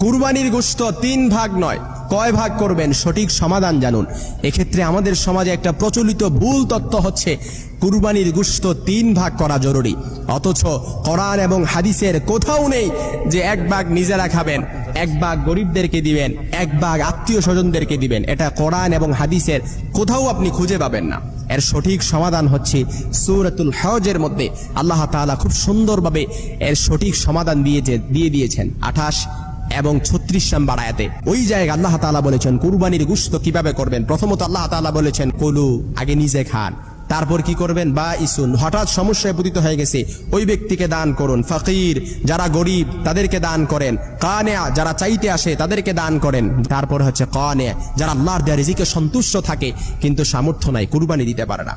কুরবানির গোশত 3 ভাগ নয়, কয় ভাগ করবেন সঠিক সমাধান জানুন। এক্ষেত্রে আমাদের সমাজে একটা প্রচলিত ভুল তত্ত্ব হচ্ছে কুরবানির গোশত 3 ভাগ করা জরুরি, অথচ কোরআন এবং হাদিসের কোথাও নেই যে 1 ভাগ নিজেরা খাবেন, 1 ভাগ গরিবদেরকে দিবেন, 1 ভাগ আত্মীয় স্বজনদেরকে দিবেন। এটা কোরআন এবং হাদিসের কোথাও আপনি খুঁজে পাবেন না। এর সঠিক সমাধান হচ্ছে সূরাতুল হজের মধ্যে আল্লাহ তাআলা খুব সুন্দরভাবে এর সঠিক সমাধান দিয়ে দিয়েছেন 28 এবং 36 নম্বর আয়াতে। ওই জায়গায় আল্লাহ তাআলা বলেছেন কুরবানির গোশত কিভাবে করবেন। প্রথমত আল্লাহ তাআলা বলেছেন কুলু, আগে নিজে খান, তারপর কি করবেন বা ইসুন, হঠাৎ সমস্যায় পতিত হয়ে গেছে ওই ব্যক্তিকে দান করুন, ফকির যারা গরিব তাদেরকে দান করেন, কানে যারা চাইতে আসে তাদেরকে দান করেন, তারপর হচ্ছে কানে যারা আল্লাহর দেয়া রিজিকে সন্তুষ্ট থাকে কিন্তু সামর্থ্য নাই, কুরবানি দিতে পারে না।